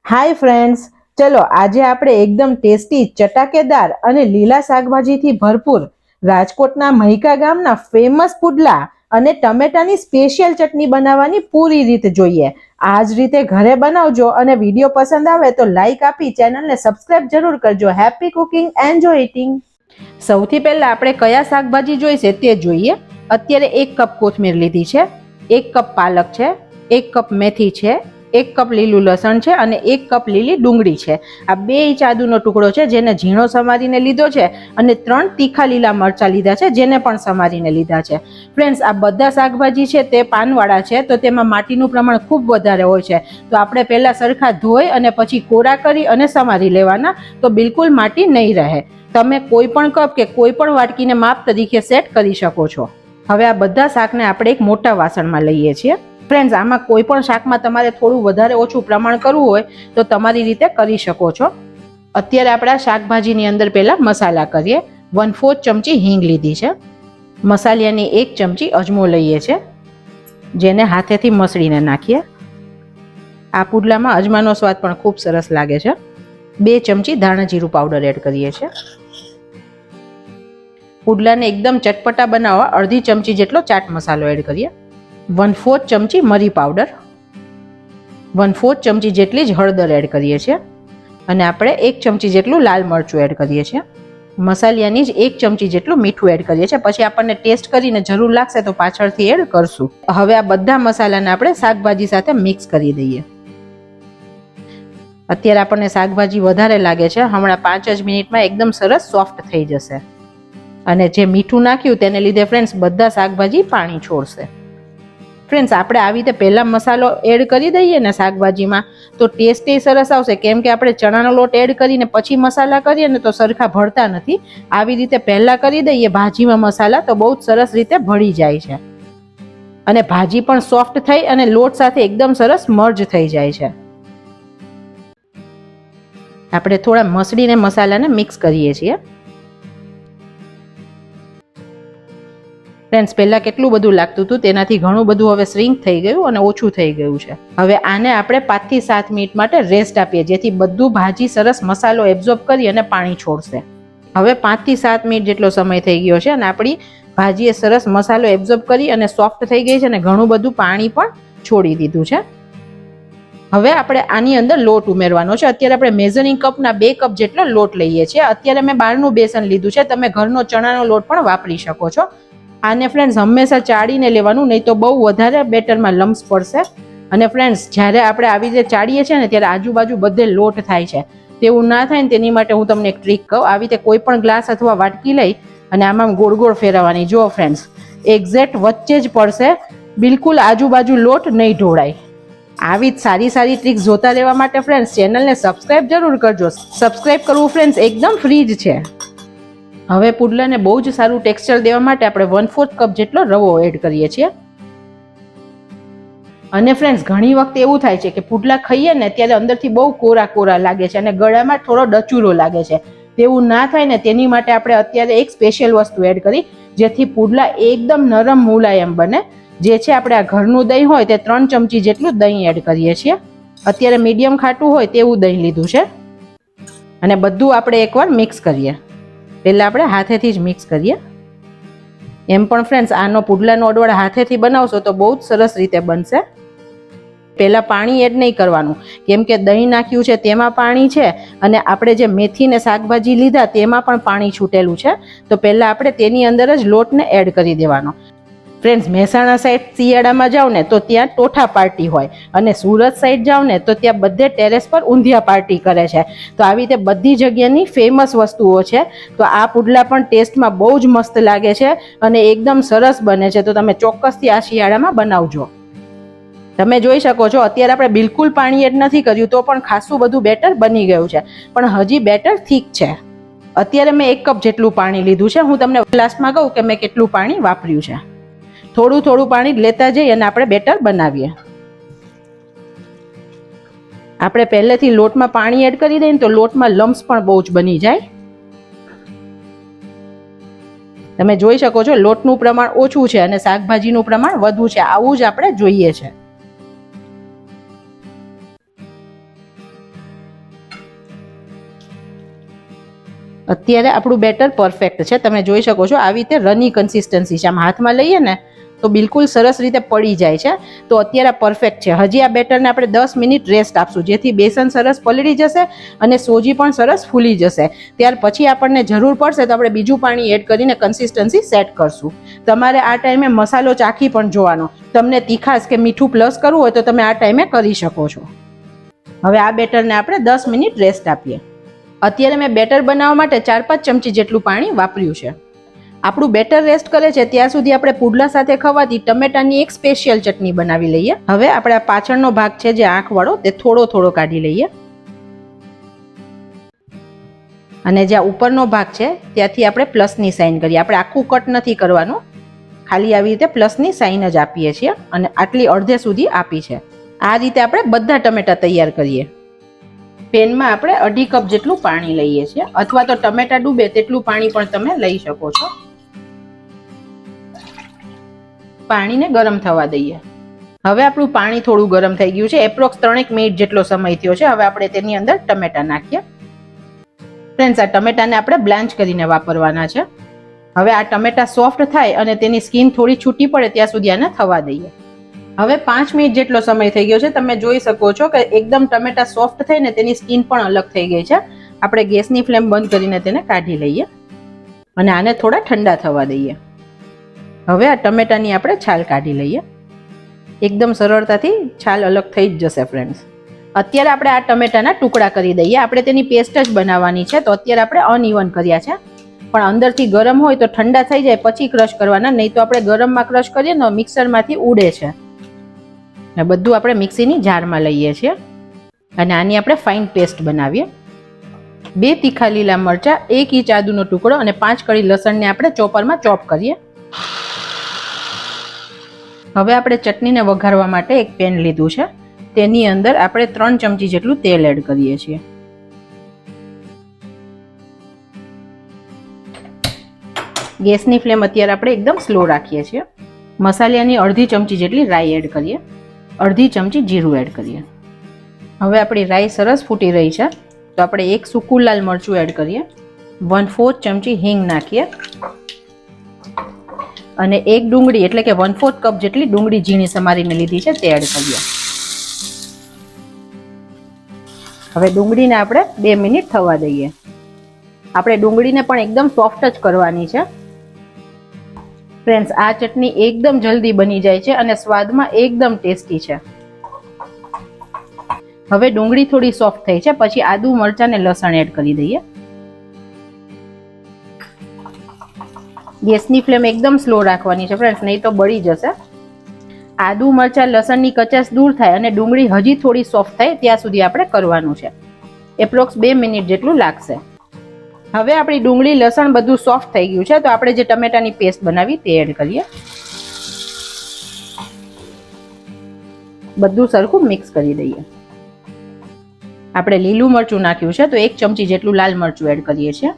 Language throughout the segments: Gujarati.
હાય ફ્રેન્ડ્સ, ચલો આજે આપણે એકદમ ટેસ્ટી, ચટાકેદાર અને લીલા શાકભાજીથી ભરપૂર રાજકોટના મહિકા ગામના ફેમસ પુડલા અને ટમેટાની સ્પેશિયલ ચટણી બનાવવાની પૂરી રીત જોઈએ. આ જ રીતે ઘરે બનાવજો અને વિડીયો પસંદ આવે તો લાઈક આપી ચેનલને સબસ્ક્રાઇબ જરૂર કરજો. Happy cooking, enjoy eating. સૌથી પહેલા આપણે કયા શાકભાજી જોઈશે તે જોઈએ. અત્યારે 1 કપ કોથમીર લીધી છે, 1 કપ પાલક છે, 1 કપ મેથી છે, 1 કપ લીલું લસણ છે અને 1 કપ લીલી ડુંગળી છે. આ 2 ઇંચ આદુનો ટુકડો છે જેને ઝીણો સમારીને લીધો છે અને 3 તીખા લીલા મરચા લીધા છે જેને પણ સમારીને લીધા છે. ફ્રેન્ડ્સ, આ બધા શાકભાજી છે તે પાનવાળા છે તો તેમાં માટીનું પ્રમાણ ખૂબ વધારે હોય છે, તો આપણે પહેલા સરખા ધોઈ અને પછી કોરા કરી અને સમારી લેવાના, તો બિલકુલ માટી નહીં રહે. તમે કોઈ પણ કપ કે કોઈ પણ વાટકીને માપ તરીકે સેટ કરી શકો છો. હવે આ બધા શાકને આપણે એક મોટા વાસણમાં લઈએ છીએ. ફ્રેન્ડ્સ, આમાં કોઈ પણ શાકમાં તમારે થોડું વધારે ઓછું પ્રમાણ કરવું હોય તો તમારી રીતે કરી શકો છો. અત્યારે આપણે શાકભાજીની અંદર પહેલા મસાલા કરીએ. 1/4 ચમચી હિંગ લીધી છે. મસાલિયાની 1 ચમચી અજમો લઈએ છે જેને હાથેથી મસળીને નાખીએ. આ પુડલામાં અજમાનો સ્વાદ પણ ખૂબ સરસ લાગે છે. 2 ચમચી ધાણા જીરું પાવડર એડ કરીએ છીએ. પુડલાને એકદમ ચટપટા બનાવવા અડધી ચમચી જેટલો ચાટ મસાલો એડ કરીએ. 1/4 ચમચી મરી પાવડર, 1/4 ચમચી જેટલી જ હળદર એડ કરીએ છીએ અને આપણે 1 ચમચી જેટલું લાલ મરચું એડ કરીએ છીએ. મસાલિયાની જ 1 ચમચી જેટલું મીઠું એડ કરીએ છીએ. પછી આપણને ટેસ્ટ કરીને જરૂર લાગશે તો પાછળથી એડ કરશું. હવે આ બધા મસાલાને આપણે શાકભાજી સાથે મિક્સ કરી દઈએ. અત્યારે આપણને શાકભાજી વધારે લાગે છે, હમણાં 5 જ મિનિટમાં એકદમ સરસ સોફ્ટ થઈ જશે. અને જે મીઠું નાખ્યું તેને લીધે ફ્રેન્ડ્સ બધા શાકભાજી પાણી છોડશે. ફ્રેન્ડ્સ, આપણે આવી રીતે પહેલા મસાલો એડ કરી દઈએ ને શાકભાજીમાં તો ટેસ્ટ એ સરસ આવશે, કેમ કે આપણે ચણાનો લોટ એડ કરીને પછી મસાલા કરીએ ને તો સરખા ભળતા નથી. આવી રીતે પહેલા કરી દઈએ ભાજીમાં મસાલા તો બહુ જ સરસ રીતે ભળી જાય છે અને ભાજી પણ સોફ્ટ થઈ અને લોટ સાથે એકદમ સરસ મર્જ થઈ જાય છે. આપણે થોડા મસળીને મસાલાને મિક્સ કરીએ છીએ. ફ્રેન્ડ્સ, પહેલા કેટલું બધું લાગતું હતું તેનાથી ઘણું બધું હવે શ્રિંક થઈ ગયું અને ઓછું થઈ ગયું છે. હવે આને આપણે 5 થી 7 મિનિટ માટે રેસ્ટ આપીએ જેથી બધું ભાજી સરસ મસાલો એબ્ઝોર્બ કરી અને પાણી છોડશે. હવે 5 થી 7 મિનિટ જેટલો સમય થઈ ગયો છે અને આપણી ભાજીએ સરસ મસાલો એબ્ઝોર્બ કરી અને સોફ્ટ થઈ ગઈ છે અને ઘણું બધું પાણી પણ છોડી દીધું છે. હવે આપણે આની અંદર લોટ ઉમેરવાનો છે. અત્યારે આપણે મેઝરિંગ કપના 2 કપ જેટલો લોટ લઈએ છીએ. અત્યારે મેં બહારનું બેસન લીધું છે, તમે ઘરનો ચણાનો લોટ પણ વાપરી શકો છો. આને ફ્રેન્ડ્સ હંમેશા ચાળીને લેવાનું, નહીં તો બહુ વધારે બેટરમાં લમ્સ પડશે. અને ફ્રેન્ડ્સ, જ્યારે આપણે આવી રીતે ચાળીએ છીએ ને ત્યારે આજુબાજુ બધે લોટ થાય છે. તેવું ના થાય ને તેની માટે હું તમને એક ટ્રીક કહું. આવી રીતે કોઈ પણ ગ્લાસ અથવા વાટકી લઈ અને આમાં ગોળ ગોળ ફેરવવાની. જુઓ ફ્રેન્ડ્સ, એક્ઝેક્ટ વચ્ચે જ પડશે, બિલકુલ આજુબાજુ લોટ નહીં ઢોળાય. આવી જ સારી સારી ટ્રીક્સ જોતા રહેવા માટે ફ્રેન્ડ્સ ચેનલને સબસ્ક્રાઇબ જરૂર કરજો. સબસ્ક્રાઇબ કરવું ફ્રેન્ડ્સ એકદમ ફ્રી જ છે. હવે પુડલાને બહુ જ સારું ટેક્સચર દેવા માટે આપણે 1/4 કપ જેટલો રવો એડ કરીએ છીએ. અને ફ્રેન્ડ્સ, ઘણી વખત એવું થાય છે કે પુડલા ખાઈએ ને ત્યારે અંદરથી બહુ કોરા કોરા લાગે છે અને ગળામાં થોડો ડચુરો લાગે છે. તેવું ના થાય ને તેની માટે આપણે અત્યારે એક સ્પેશિયલ વસ્તુ એડ કરી જેથી પુડલા એકદમ નરમ મુલાયમ બને. જે છે આપણે આ ઘરનું દહીં હોય તે 3 ચમચી જેટલું દહીં એડ કરીએ છીએ. અત્યારે મીડિયમ ખાટું હોય તેવું દહીં લીધું છે અને બધું આપણે એકવાર મિક્સ કરીએ. પહેલાં આપણે હાથેથી જ મિક્સ કરીએ. એમ પણ ફ્રેન્ડ્સ, આનો પુડલાનો અડવાળ હાથેથી બનાવશો તો બહુ જ સરસ રીતે બનશે. પહેલાં પાણી એડ નહીં કરવાનું, કેમ કે દહીં નાખ્યું છે તેમાં પાણી છે અને આપણે જે મેથી ને શાકભાજી લીધા તેમાં પણ પાણી છૂટેલું છે. તો પહેલાં આપણે તેની અંદર જ લોટને એડ કરી દેવાનો. ફ્રેન્ડ્સ, મહેસાણા સાઈડ શિયાળામાં જાઓ ને તો ત્યાં ટોઠા પાર્ટી હોય અને સુરત સાઈડ જાઓ ને તો ત્યાં બધે ટેરેસ પર ઊંધિયા પાર્ટી કરે છે. તો આવી રીતે બધી જગ્યાની ફેમસ વસ્તુઓ છે. તો આ પુડલા પણ ટેસ્ટમાં બહુ જ મસ્ત લાગે છે અને એકદમ સરસ બને છે. તો તમે ચોક્કસથી આ શિયાળામાં બનાવજો. તમે જોઈ શકો છો અત્યારે આપણે બિલકુલ પાણી એડ નથી કર્યું તો પણ ખાસું બધું બેટર બની ગયું છે, પણ હજી બેટર થીક છે. અત્યારે મેં 1 કપ જેટલું પાણી લીધું છે. હું તમને લાસ્ટમાં કહું કે મેં કેટલું પાણી વાપર્યું છે. થોડું થોડું પાણી લેતા જઈએ અને આપણે બેટર બનાવીએ. આપણે પહેલેથી લોટમાં પાણી એડ કરી દઈએ ને તો લોટમાં લમ્સ પણ બહુ જ બની જાય. તમે જોઈ શકો છો લોટનું પ્રમાણ ઓછું છે અને શાકભાજીનું પ્રમાણ વધુ છે. આવું જ આપણે જોઈએ છે. અત્યારે આપણું બેટર પરફેક્ટ છે, તમે જોઈ શકો છો આવી રીતે રની કન્સિસ્ટન્સી છે. આમ હાથમાં લઈએ ને તો બિલકુલ સરસ રીતે પડી જાય છે. તો અત્યારે આ પરફેક્ટ છે. હજી આ બેટરને આપણે 10 મિનિટ રેસ્ટ આપશું, જેથી બેસન સરસ પલળી જશે અને સોજી પણ સરસ ફૂલી જશે. ત્યાર પછી આપણને જરૂર પડશે તો આપણે બીજું પાણી એડ કરીને કન્સિસ્ટન્સી સેટ કરશું. તમારે આ ટાઈમે મસાલો ચાખી પણ જોવાનો, તમને તીખાશ કે મીઠું પ્લસ કરવું હોય તો તમે આ ટાઈમે કરી શકો છો. હવે આ બેટરને આપણે 10 મિનિટ રેસ્ટ આપીએ. અત્યારે મેં બેટર બનાવવા માટે 4-5 ચમચી જેટલું પાણી વાપર્યું છે. આપણું બેટર રેસ્ટ કરે છે ત્યાં સુધી આપણે પુડલા સાથે ખવાતી ટમેટાની એક સ્પેશિયલ ચટણી બનાવી લઈએ. હવે આપણે આ પાછળનો ભાગ છે જે આંખવાળો તે થોડો થોડો કાઢી લઈએ અને જ્યાં ઉપરનો ભાગ છે ત્યાંથી આપણે પ્લસની સાઇન કરીએ. આપણે આખું કટ નથી કરવાનું, ખાલી આવી રીતે પ્લસની સાઇન જ આપીએ છીએ અને આટલી અડધે સુધી આપી છે. આ રીતે આપણે બધા ટમેટા તૈયાર કરીએ. પેનમાં આપણે 2.5 કપ જેટલું પાણી લઈએ છીએ, અથવા તો ટમેટા ડૂબે તેટલું પાણી પણ તમે લઈ શકો છો. પાણીને ગરમ થવા દઈએ. હવે આપણું પાણી થોડું ગરમ થઈ ગયું છે, એપ્રોક્સ 3 મિનિટ જેટલો સમય થયો છે. હવે આપણે તેની અંદર ટમેટા નાખીએ. ફ્રેન્ડ્સ, આ ટમેટાને આપણે બ્લાન્ચ કરીને વાપરવાના છે. હવે આ ટમેટા સોફ્ટ થાય અને તેની સ્કિન થોડી છૂટી પડે ત્યાં સુધી આને થવા દઈએ. હવે 5 મિનિટ જેટલો સમય થઈ ગયો છે. તમે જોઈ શકો છો કે એકદમ ટમેટા સોફ્ટ થઈને તેની સ્કિન પણ અલગ થઈ ગઈ છે. આપણે ગેસની ફ્લેમ બંધ કરીને તેને કાઢી લઈએ અને આને થોડા ઠંડા થવા દઈએ. હવે આ ટમેટાની આપણે છાલ કાઢી લઈએ. એકદમ સરળતાથી છાલ અલગ થઈ જ જશે. ફ્રેન્ડ્સ, અત્યારે આપણે આ ટમેટાના ટુકડા કરી દઈએ. આપણે તેની પેસ્ટ જ બનાવવાની છે, તો અત્યારે આપણે અનઇવન કર્યા છે. પણ અંદરથી ગરમ હોય તો ઠંડા થઈ જાય પછી ક્રશ કરવાના, નહીં તો આપણે ગરમમાં ક્રશ કરીએ ને મિક્સરમાંથી ઉડે છે. બધું આપણે મિક્સીની જારમાં લઈએ છીએ અને આની આપણે ફાઇન પેસ્ટ બનાવીએ. 2 તીખા લીલા મરચા, 1 ઇંચ આદુનો ટુકડો અને 5 કળી લસણને આપણે ચોપરમાં ચોપ કરીએ. હવે આપણે ચટણીને વઘારવા માટે એક પેન લીધું છે. તેની અંદર આપણે 3 ચમચી જેટલું તેલ એડ કરીએ છીએ. ગેસની ફ્લેમ અત્યારે આપણે એકદમ સ્લો રાખીએ છીએ. મસાલાની અડધી ચમચી જેટલી રાઈ એડ કરીએ. અડધી ચમચી જીરું એડ કરીએ. હવે આપણી રાઈ સરસ ફૂટી રહી છે, તો આપણે 1 સૂકું લાલ મરચું એડ કરીએ. 1/4 ચમચી હિંગ નાખીએ અને 1 ડુંગળી એટલે કે 1/4 કપ જેટલી ડુંગળી ઝીણી સમારીને લીધી છે તે એડ કરીએ. હવે ડુંગળીને આપણે 2 મિનિટ થવા દઈએ. આપણે ડુંગળીને પણ એકદમ સોફ્ટ જ કરવાની છે. ફ્રેન્ડ્સ, આ ચટણી એકદમ જલ્દી બની જાય છે અને સ્વાદમાં એકદમ ટેસ્ટી છે. હવે ડુંગળી થોડી સોફ્ટ થઈ છે પછી આદુ, મરચાં ને લસણ એડ કરી દઈએ. ગેસની ફ્લેમ એકદમ સ્લો રાખવાની છે ફ્રેન્ડ્સ, નહીં તો બળી જશે. આદુ, મરચાં, લસણની કચાશ દૂર થાય અને ડુંગળી હજી થોડી સોફ્ટ થાય ત્યાં સુધી આપણે કરવાનું છે. એપ્રોક્સ 2 મિનિટ જેટલું લાગશે. હવે આપણી ડુંગળી, લસણ બધું સોફ્ટ થઈ ગયું છે, તો આપણે જે ટમેટાની પેસ્ટ બનાવી તે એડ કરીએ. બધું સરખું મિક્સ કરી દઈએ. આપણે લીલું મરચું નાખ્યું છે, તો 1 ચમચી જેટલું લાલ મરચું એડ કરીએ છીએ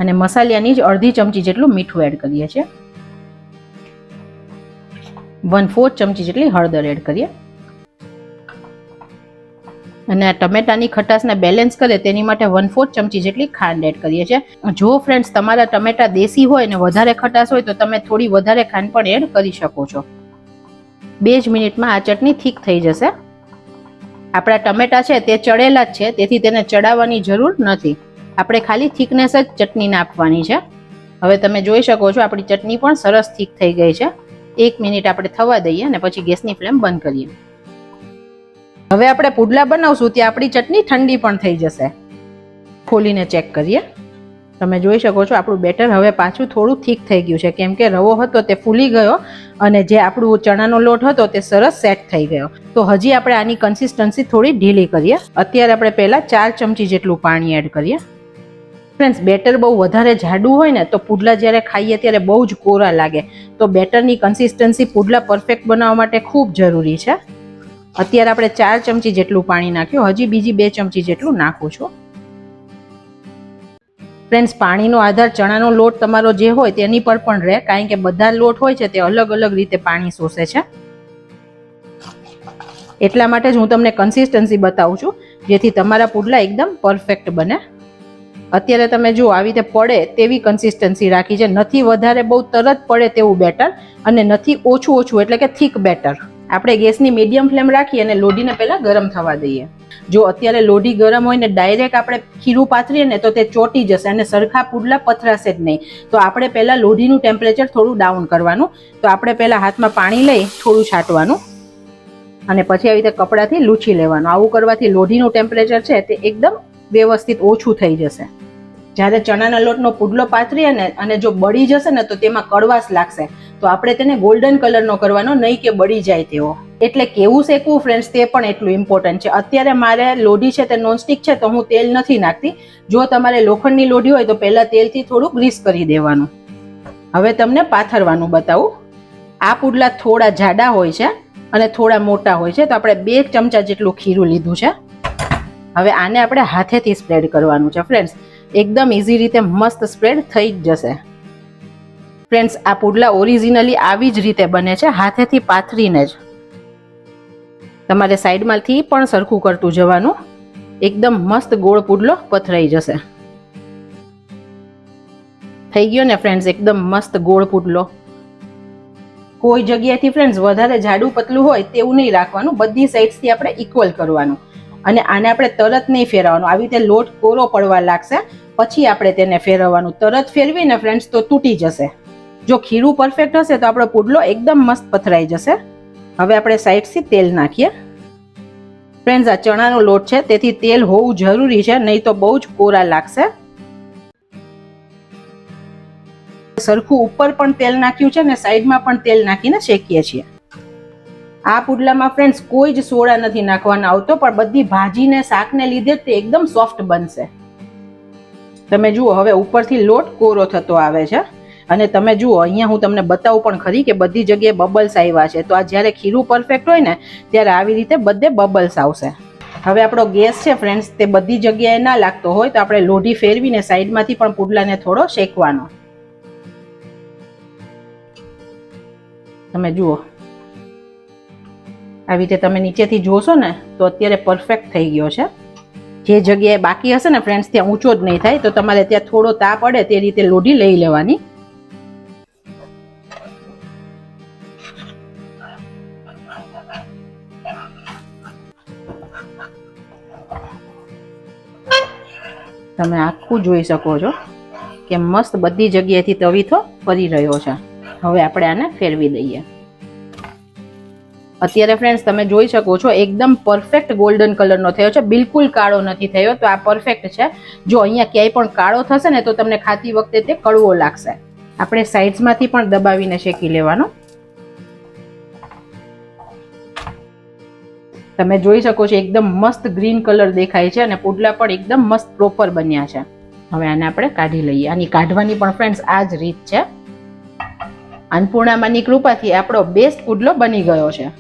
અને મસાલાની જ અડધી ચમચી જેટલું મીઠું એડ કરીએ છીએ. 1/4 ચમચી જેટલી હળદર એડ કરીએ અને આ ટમેટાની ખટાશને બેલેન્સ કરે તેની માટે 1/4 ચમચી જેટલી ખાંડ એડ કરીએ છીએ. જો ફ્રેન્ડ્સ તમારા ટમેટા દેશી હોય ને વધારે ખટાશ હોય તો તમે થોડી વધારે ખાંડ પણ એડ કરી શકો છો. 2 જ મિનિટમાં આ ચટણી થીક થઈ જશે. આપણા ટમેટા છે તે ચડેલા જ છે, તેથી તેને ચડાવવાની જરૂર નથી. આપણે ખાલી થીકનેસ જ ચટણીને આપવાની છે. હવે તમે જોઈ શકો છો આપણી ચટણી પણ સરસ થીક થઈ ગઈ છે. 1 મિનિટ આપણે થવા દઈએ અને પછી ગેસની ફ્લેમ બંધ કરીએ. હવે આપણે પુડલા બનાવશું ત્યાં આપણી ચટણી ઠંડી પણ થઈ જશે. ખોલીને ચેક કરીએ. તમે જોઈ શકો છો આપણું બેટર હવે પાછું થોડું થીક થઈ ગયું છે, કેમ કે રવો હતો તે ફૂલી ગયો અને જે આપણું ચણાનો લોટ હતો તે સરસ સેટ થઈ ગયો. તો હજી આપણે આની કન્સિસ્ટન્સી થોડી ઢીલી કરીએ. અત્યારે આપણે પહેલા 4 ચમચી જેટલું પાણી એડ કરીએ. ફ્રેન્ડ્સ, બેટર બહુ વધારે જાડું હોય ને તો પુડલા જ્યારે ખાઈએ ત્યારે બહુ જ કોરા લાગે, તો બેટરની કન્સિસ્ટન્સી પુડલા પરફેક્ટ બનાવવા માટે ખૂબ જરૂરી છે. અત્યારે આપણે 4 ચમચી જેટલું પાણી નાખ્યું. હજી બીજી 2 ચમચી જેટલું નાખું છું. ફ્રેન્ડ્સ, પાણીનો આધાર ચણાનો લોટ તમારો જે હોય તેની પર પણ રહે, કારણ કે બધા લોટ હોય છે તે અલગ અલગ રીતે પાણી શોષે છે. એટલા માટે જ હું તમને કન્સિસ્ટન્સી બતાવું છું, જેથી તમારા પુડલા એકદમ પરફેક્ટ બને. અત્યારે તમે જુઓ આવી રીતે પડે તેવી કન્સિસ્ટન્સી રાખી છે, નથી વધારે બહુ તરત પડે તેવું બેટર અને નથી ઓછું એટલે કે થીક બેટર. આપણે ગેસની મીડિયમ ફ્લેમ રાખી અને લોઢીને પહેલા ગરમ થવા દઈએ. જો અત્યારે લોઢી ગરમ હોય ને ડાયરેક્ટ આપણે ખીરું પાથરીએ ને તો તે ચોટી જશે અને સરખા પુડલા પથરાશે જ નહીં. તો આપણે પહેલા લોઢીનું ટેમ્પરેચર થોડું ડાઉન કરવાનું. તો આપણે પહેલા હાથમાં પાણી લઈ થોડું છાંટવાનું અને પછી આવી રીતે કપડાથી લૂછી લેવાનું. આવું કરવાથી લોઢીનું ટેમ્પરેચર છે તે એકદમ વ્યવસ્થિત ઓછું થઈ જશે. જ્યારે ચણાના લોટનો પુડલો પાથરીએ ને અને જો બળી જશે ને તો તેમાં કડવાશ લાગશે. તો આપણે તેને ગોલ્ડન કલરનો કરવાનો, નહીં કે બળી જાય તેવો. એટલે કેવું શેકવું ફ્રેન્ડ્સ તે પણ એટલું ઇમ્પોર્ટન્ટ છે. અત્યારે મારે લોઢી છે તે નોનસ્ટિક છે તો હું તેલ નથી નાખતી. જો તમારે લોખંડની લોઢી હોય તો પહેલા તેલથી થોડું ગ્રીસ કરી દેવાનું. હવે તમને પાથરવાનું બતાવું. આ પુડલા થોડા જાડા હોય છે અને થોડા મોટા હોય છે. તો આપણે 2 ચમચા જેટલું ખીરું લીધું છે. હવે આને આપણે હાથેથી સ્પ્રેડ કરવાનું છે ફ્રેન્ડ્સ. એકદમ ઇઝી રીતે મસ્ત સ્પ્રેડ થઈ જ જશે. ફ્રેન્ડ્સ, આ પુડલા ઓરિજિનલી આવી જ રીતે બને છે, હાથેથી પાથરીને જ. તમારે સાઈડમાંથી પણ સરખું કરતું જવાનું. એકદમ મસ્ત ગોળ પુડલો પથરાઈ જશે. થઈ ગયો ને ફ્રેન્ડ્સ એકદમ મસ્ત ગોળ પુડલો. કોઈ જગ્યાએથી ફ્રેન્ડ્સ વધારે જાડું પતલું હોય તેવું નહીં રાખવાનું. બધી સાઈડથી આપણે ઇક્વલ કરવાનું અને આને આપણે તરત નહીં ફેરવવાનું. આવી રીતે લોટ કોરો પડવા લાગશે પછી આપણે તેને ફેરવવાનું. તરત ફેરવીને ફ્રેન્ડ્સ તો તૂટી જશે. જો ખીરું પરફેક્ટ હશે તો આપણો પુડલો એકદમ મસ્ત પથરાઈ જશે. હવે આપણે સાઈડથી તેલ નાખીએ. ફ્રેન્ડ્સ, આ ચણાનો લોટ છે તેથી તેલ હોવું જરૂરી છે, નહીં તો બહુ જ કોરા લાગશે. સરખું ઉપર પણ તેલ નાખ્યું છે ને સાઈડમાં પણ તેલ નાખીને શેકીએ છીએ. આ પુડલામાં ફ્રેન્ડ્સ કોઈ જ સોડા નથી નાખવાનો આવતો, પણ બધી ભાજીને શાકને લીધે તે એકદમ સોફ્ટ બનશે. તમે જુઓ હવે ઉપરથી લોટ કોરો થતો આવે છે અને તમે જુઓ અહીંયા હું તમને બતાવું પણ ખરી કે બધી જગ્યાએ બબલ્સ આવ્યા છે. તો આ જ્યારે ખીરું પરફેક્ટ હોય ને ત્યારે આવી રીતે બધે બબલ્સ આવશે. હવે આપણો ગેસ છે ફ્રેન્ડ્સ તે બધી જગ્યાએ ના લાગતો હોય તો આપણે લોઢી ફેરવીને સાઈડમાંથી પણ પુડલાને થોડો શેકવાનો. તમે જુઓ આવી રીતે તમે નીચેથી જોશો ને તો અત્યારે પરફેક્ટ થઈ ગયો છે. જે જગ્યાએ બાકી હશે ને ફ્રેન્ડ્સ ત્યાં ઊંચો જ નહીં થાય. તો તમારે ત્યાં થોડો તાપ પડે તે રીતે લોઢી લઈ લેવાની. તમે આખું જોઈ શકો છો કે મસ્ત બધી જગ્યાએથી તવીથો ફરી રહ્યો છે. હવે આપણે આને ફેરવી દઈએ. અત્યારે ફ્રેન્ડ્સ તમે જોઈ શકો છો એકદમ પરફેક્ટ ગોલ્ડન કલરનો થયો છે, બિલકુલ કાળો નથી થયો. તો આ પરફેક્ટ છે. જો અહીંયા ક્યાંય પણ કાળો થશે ને તો તમને ખાતી વખતે તે કડવો લાગશે. આપણે સાઈડ્સમાંથી પણ દબાવીને શેકી લેવાનો. તમે જોઈ શકો છો એકદમ મસ્ત ગ્રીન કલર દેખાય છે અને પુડલા પણ એકદમ મસ્ત પ્રોપર બન્યા છે. હવે આને આપણે કાઢી લઈએ. આની કાઢવાની પણ ફ્રેન્ડ્સ આ જ રીત છે. અન્નપૂર્ણામાની કૃપાથી આપણો બેસ્ટ પુડલો બની ગયો છે.